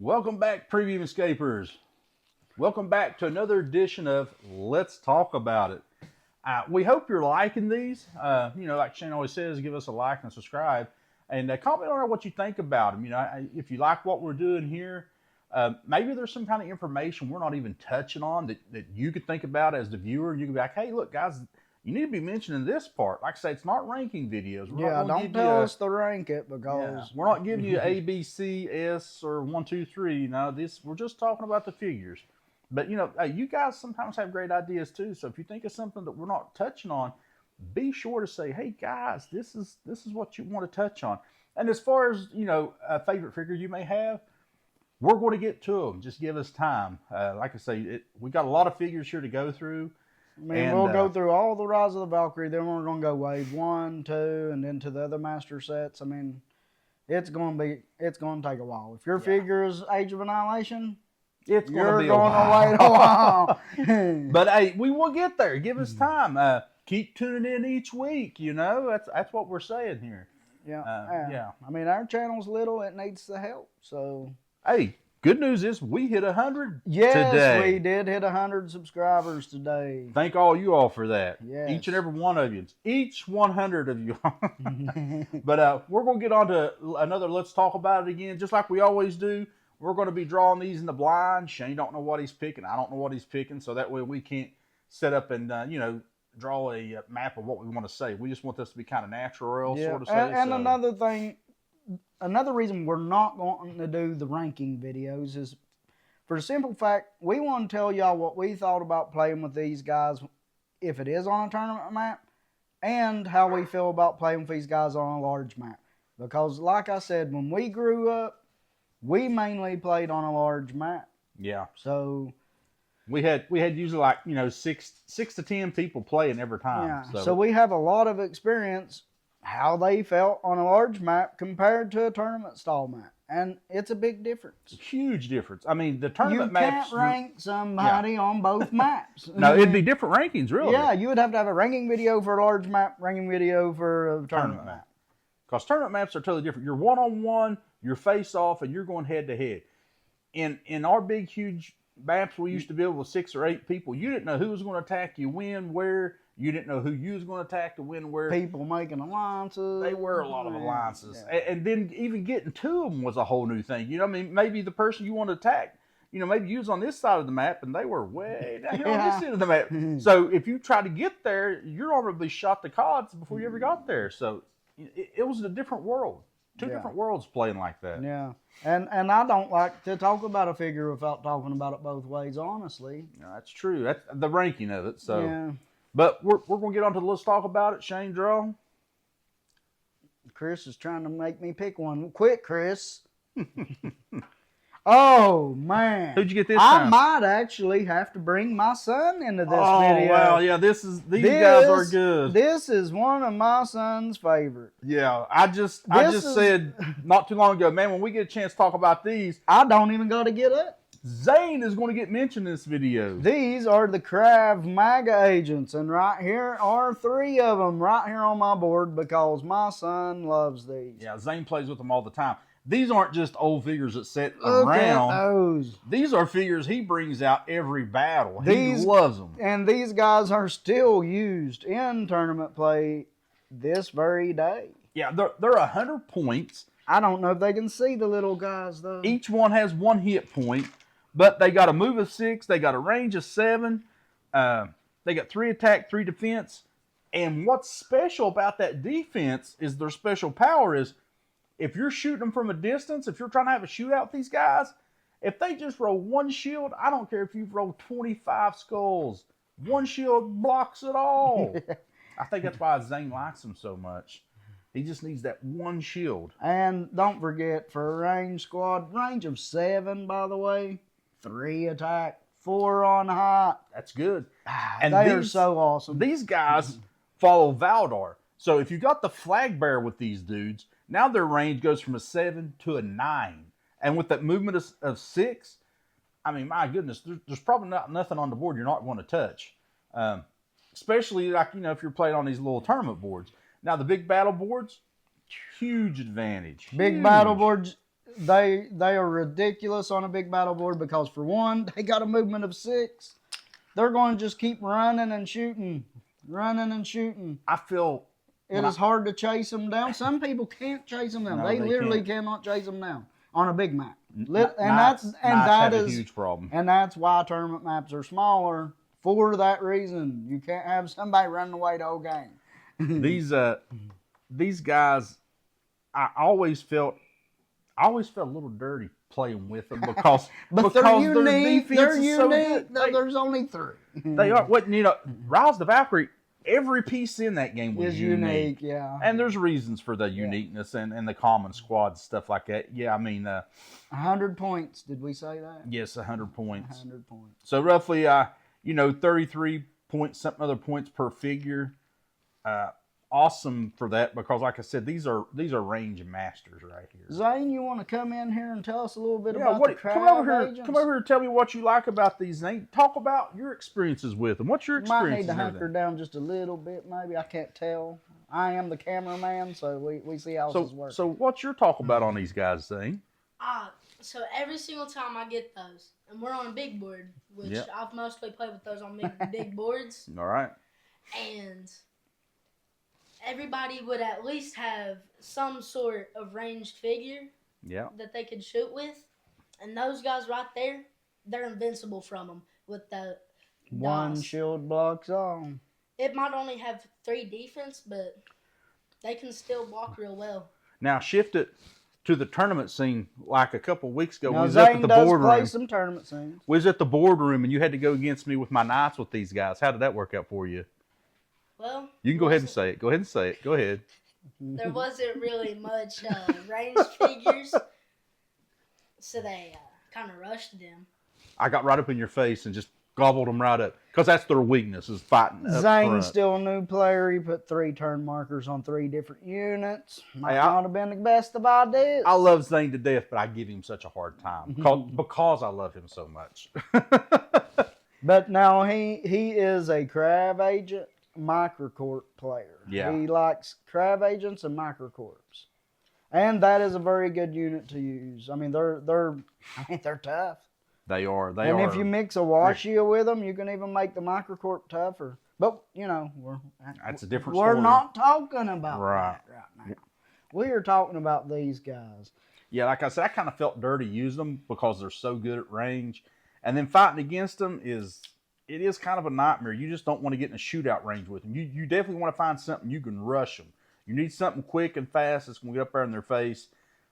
Welcome back, Premium Escapers. Welcome back to another edition of Let's Talk About It. We hope you're liking these. Like Shane always says, give us a like and subscribe. And comment on what you think about them. If you like what we're doing here, maybe there's some kind of information we're not even touching on that you could think about as the viewer. You could be like, hey, look, guys, you need to be mentioning this part. Like I say, it's not ranking videos. Don't tell us to rank it because we're not giving you A, B, C, S, or 1, 2, 3. We're just talking about the figures. But you guys sometimes have great ideas too. So if you think of something that we're not touching on, be sure to say, hey guys, this is what you want to touch on. And as far as a favorite figure you may have, we're going to get to them. Just give us time. Like I say, we got a lot of figures here to go through. We'll go through all the Rise of the Valkyrie, then we're going to go wave 1, 2, and then to the other master sets. It's going to take a while. If your figure is Age of Annihilation, you're going to wait a while. But hey, we will get there. Give us time. Keep tuning in each week. That's what we're saying here. Yeah. Our channel's little; it needs the help. So hey. Good news is we hit 100 yes, today. We did hit 100 subscribers today. Thank all you all for that. Yes. Each and every one of you. Each 100 of you. But we're going to get on to another Let's Talk About It again. Just like we always do, we're going to be drawing these in the blind. Shane don't know what he's picking. I don't know what he's picking. So that way we can't set up and, draw a map of what we want to say. We just want this to be kind of natural, sort of say. And another thing, another reason we're not going to do the ranking videos is for the simple fact we want to tell y'all what we thought about playing with these guys if it is on a tournament map and how we feel about playing with these guys on a large map. Because like I said, when we grew up, we mainly played on a large map. Yeah. So we had usually 6 to 10 people playing every time. Yeah. So we have a lot of experience how they felt on a large map compared to a tournament style map. And it's a big difference. It's a huge difference. The tournament maps... You can't rank somebody on both maps. No, it'd be different rankings, really. Yeah, you would have to have a ranking video for a large map, ranking video for a tournament map. Because tournament maps are totally different. You're one-on-one, you're face-off, and you're going head-to-head. In our big, huge maps we used to build with 6 or 8 people, you didn't know who was going to attack you, when, where. You didn't know who you was going to attack, to when, where. People making alliances. They were a lot of alliances. Yeah. And then even getting to them was a whole new thing. Maybe the person you want to attack, maybe you was on this side of the map and they were way down here on this end of the map. So if you try to get there, you're already shot the cods before you ever got there. So it was a different world. Two different worlds playing like that. Yeah. And I don't like to talk about a figure without talking about it both ways, honestly. No, that's true. That's the ranking of it. So. Yeah. But we're going to get on to Let's Talk About It. Shane, draw. Chris is trying to make me pick one. Quit, Chris. Oh, man. Who'd you get this time? I might actually have to bring my son into this video. Oh, wow. Yeah, these guys are good. This is one of my son's favorite. Yeah, I just said not too long ago, man, when we get a chance to talk about these. I don't even got to get up. Zane is going to get mentioned in this video. These are the Krav Maga agents, and right here are 3 of them right here on my board because my son loves these. Yeah, Zane plays with them all the time. These aren't just old figures that sit Look around. At those. These are figures he brings out every battle. He loves them. And these guys are still used in tournament play this very day. Yeah, they're 100 points. I don't know if they can see the little guys, though. Each one has 1 hit point. But they got a move of 6. They got a range of 7. They got 3 attack, 3 defense. And what's special about that defense is their special power is if you're shooting them from a distance, if you're trying to have a shootout with these guys, if they just roll 1 shield, I don't care if you've rolled 25 skulls. 1 shield blocks it all. I think that's why Zane likes them so much. He just needs that 1 shield. And don't forget, for a range squad, range of 7, by the way. 3 attack, 4 on height. That's good. And they are so awesome. These guys follow Valdar. So if you got the flag bearer with these dudes, now their range goes from a 7 to a 9. And with that movement of 6, my goodness, there's probably nothing on the board you're not going to touch. Especially if you're playing on these little tournament boards. Now the big battle boards, huge advantage. Big battle boards. they are ridiculous on a big battle board because for one, they got a movement of 6. They're going to just keep running and shooting, running and shooting. I feel it is hard to chase them down. Some people can't chase them down. No, they literally can't. cannot chase them down on a big map. That is a huge problem. And that's why tournament maps are smaller for that reason. You can't have somebody running away the whole game. These guys, I always felt a little dirty playing with them because they're unique. Their defense They're is unique. so good. There's only 3. They are. What Rise the Valkyrie. Every piece in that game was unique. Yeah. And there's reasons for the uniqueness and the common squad stuff like that. Yeah, I mean, 100 points. Did we say that? Yes, 100 points. 100 points. So roughly, 33 points, something other points per figure. Awesome for that because, like I said, these are range masters right here. Zane, you want to come in here and tell us a little bit about the Krav come over agents? here. Come over here and tell me what you like about these. Zane, talk about your experiences with them. What's your experience? Might need to hunker down just a little bit, maybe. I can't tell. I am the cameraman, so we see how this works. So what's your talk about on these guys, Zane? So every single time I get those, and we're on a big board, which I've mostly played with those on big boards. All right. And everybody would at least have some sort of ranged figure that they could shoot with. And those guys right there, they're invincible from them with the one DOS. shield blocks on. It might only have 3 defense, but they can still block real well. Now shift it to the tournament scene like a couple weeks ago. Now, we was up at the boardroom. play some tournament scenes. We was at the boardroom and you had to go against me with my knights with these guys. How did that work out for you? Well, you can go ahead and say it. Go ahead and say it. Go ahead. There wasn't really much ranged figures, so they kind of rushed them. I got right up in your face and just gobbled them right up because that's their weakness is fighting. Zane's still a new player. He put 3 turn markers on 3 different units. Might not have been the best of ideas. I love Zane to death, but I give him such a hard time because I love him so much. But now he is a Krav agent. Microcorp player. Yeah. He likes Krav agents and microcorps. And that is a very good unit to use. I mean they're tough. They are. And if you mix a Washia with them, you can even make the microcorp tougher. But that's a different story. We're not talking about that right now. We are talking about these guys. Yeah, like I said, I kind of felt dirty using them because they're so good at range. And then fighting against them is kind of a nightmare. You just don't want to get in a shootout range with them. You definitely want to find something you can rush them. You need something quick and fast that's going to get up there in their face.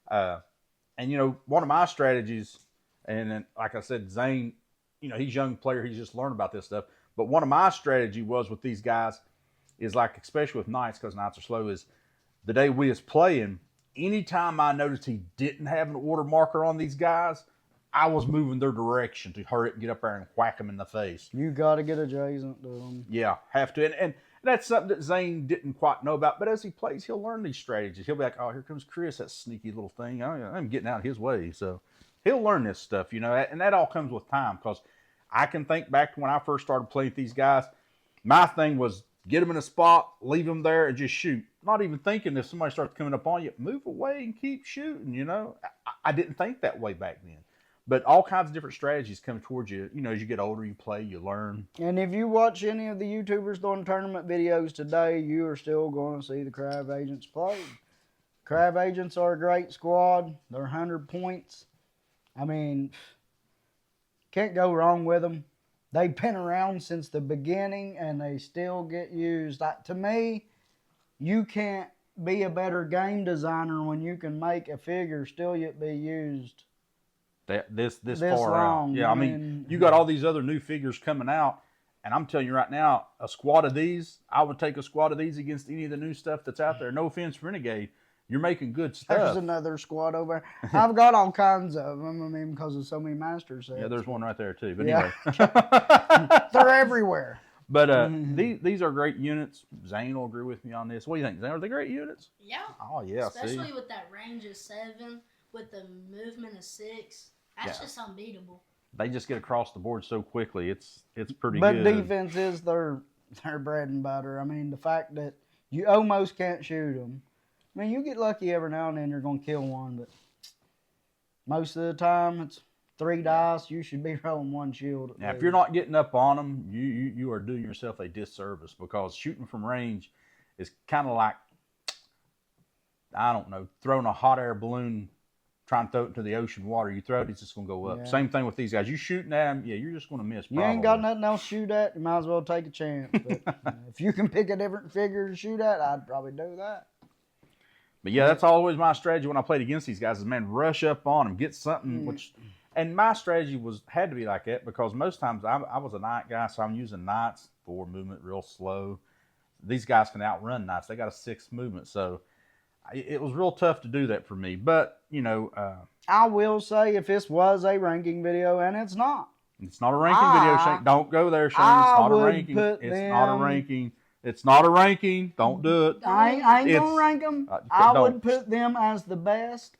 And, one of my strategies, and then, like I said, Zane, he's a young player. He's just learned about this stuff. But one of my strategy was with these guys is like, especially with knights, because knights are slow, is the day we was playing, anytime I noticed he didn't have an order marker on these guys, I was moving their direction to hurry up and get up there and whack them in the face. You got to get adjacent to them. Yeah, have to. And that's something that Zane didn't quite know about. But as he plays, he'll learn these strategies. He'll be like, oh, here comes Chris, that sneaky little thing. I'm getting out of his way. So he'll learn this stuff, and that all comes with time. Because I can think back to when I first started playing with these guys. My thing was get them in a spot, leave them there, and just shoot. Not even thinking if somebody starts coming up on you, move away and keep shooting, I didn't think that way back then. But all kinds of different strategies come towards you. As you get older, you play, you learn. And if you watch any of the YouTubers doing tournament videos today, you are still going to see the Krav agents play. Krav agents are a great squad. They're 100 points. I mean, can't go wrong with them. They've been around since the beginning, and they still get used. To me, you can't be a better game designer when you can make a figure still yet be used. This far long. out. Yeah, I mean, you got all these other new figures coming out, and I'm telling you right now, a squad of these, I would take a squad of these against any of the new stuff that's out there. No offense, Renegade, you're making good stuff. There's another squad over there. I've got all kinds of them, because of so many master sets. Yeah, there's one right there too, but anyway. They're everywhere. But these are great units. Zane will agree with me on this. What do you think, Zane? Are they great units? Yeah. Oh, yeah, especially with that range of 7, with the movement of 6. That's just unbeatable. They just get across the board so quickly. It's pretty good. But defense is their bread and butter. I mean, the fact that you almost can't shoot them. I mean, you get lucky every now and then you're going to kill one, but Most of the time, it's 3 dice. You should be rolling 1 shield. Now, if you're not getting up on them, you are doing yourself a disservice, because shooting from range is kind of like, I don't know, throwing a hot air balloon, trying to throw it into the ocean water. You throw it, it's just going to go up. Yeah. Same thing with these guys. You shooting at them, yeah, you're just going to miss. You ain't got nothing else to shoot at, you might as well take a chance. But if you can pick a different figure to shoot at, I'd probably do that. But yeah, that's always my strategy when I played against these guys is, man, rush up on them, get something, and my strategy had to be like that, because most times I was a night guy, so I'm using knights, forward movement real slow. These guys can outrun knights. They got a 6th movement, so it was real tough to do that for me. But, you know, I will say, if this was a ranking video, and it's not. It's not a ranking video, Shane. Don't go there, Shane. It's not a ranking. It's not a ranking. It's not a ranking. Don't do it. I ain't going to rank them. I would put them as the best.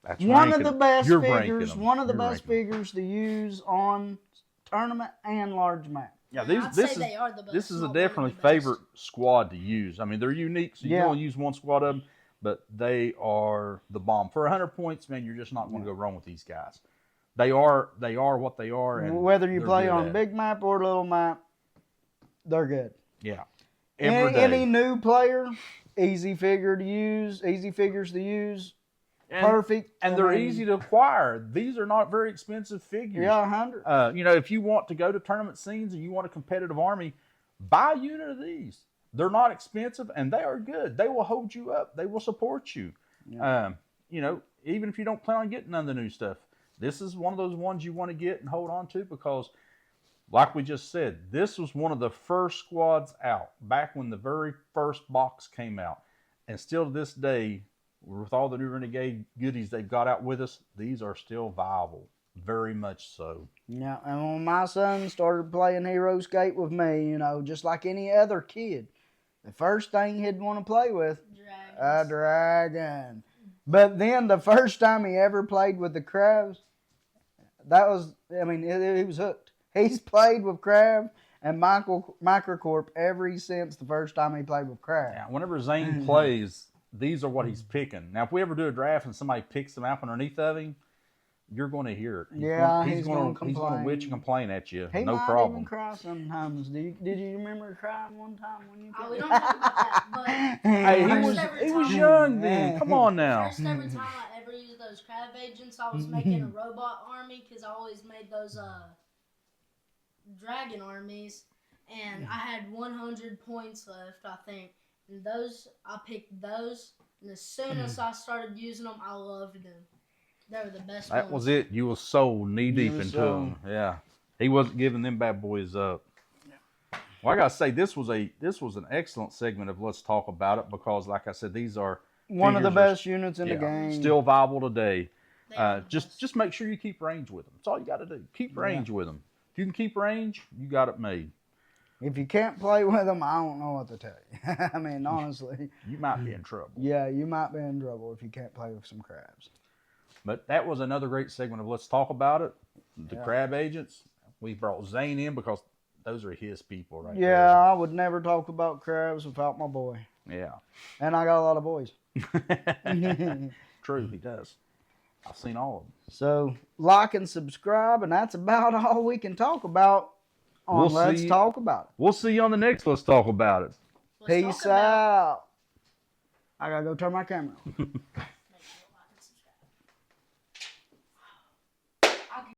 That's one ranking. of the best You're figures. One of the You're best ranking. figures to use on tournament and large map. Yeah, this is a definitely favorite squad to use. I mean, they're unique, so you can only use one squad of them, but they are the bomb. For 100 points, man, you're just not going to go wrong with these guys. They are what they are. And whether you play on big map or little map, they're good. Yeah. Any new player, easy figures to use. Perfect. And they're easy to acquire. These are not very expensive figures. Yeah, 100. You know, if you want to go to tournament scenes and you want a competitive army, buy a unit of these. They're not expensive, and they are good. They will hold you up. They will support you. Yeah. You know, even if you don't plan on getting none of the new stuff, this is one of those ones you want to get and hold on to, because, like we just said, this was one of the first squads out back when the very first box came out. And still to this day, with all the new Renegade goodies they've got out with us, these are still viable. Very much so. Yeah, and when my son started playing heroscape with me, you know, just like any other kid, the first thing he'd want to play with, a dragon. But then the first time he ever played with the Kravs, that was, I mean, he was hooked. He's played with Krav and Microcorp ever since the first time he played with Krav. Yeah, whenever Zane plays, these are what he's picking. Now, if we ever do a draft and somebody picks them out underneath of him, you're going to hear it. He's going to witch and complain at you. He no might problem. Even cry sometimes. Did you remember crying one time when you? Oh, we don't talk about that. But hey, he was young then. Come on now. First ever time I ever used those Krav agents, I was making a robot army, because I always made those dragon armies, and I had 100 points left, I think. And I picked those, and as soon as I started using them, I loved them. They were the best That was it. You was so knee-deep into them. Yeah. He wasn't giving them bad boys up. Well, I got to say, this was an excellent segment of Let's Talk About It, because, like I said, these are one of the best units in the game. Still viable today. Just make sure you keep range with them. That's all you got to do. Keep range with them. If you can keep range, you got it made. If you can't play with them, I don't know what to tell you. I mean, honestly. You might be in trouble. Yeah, you might be in trouble if you can't play with some Kravs. But that was another great segment of Let's Talk About It. The Krav agents. We brought Zane in because those are his people right there. Yeah, I would never talk about Kravs without my boy. Yeah. And I got a lot of boys. True, he does. I've seen all of them. So, like and subscribe, and that's about all we can talk about on Let's Talk About It. We'll see you on the next Let's Talk About It. Peace out. I gotta go turn my camera on.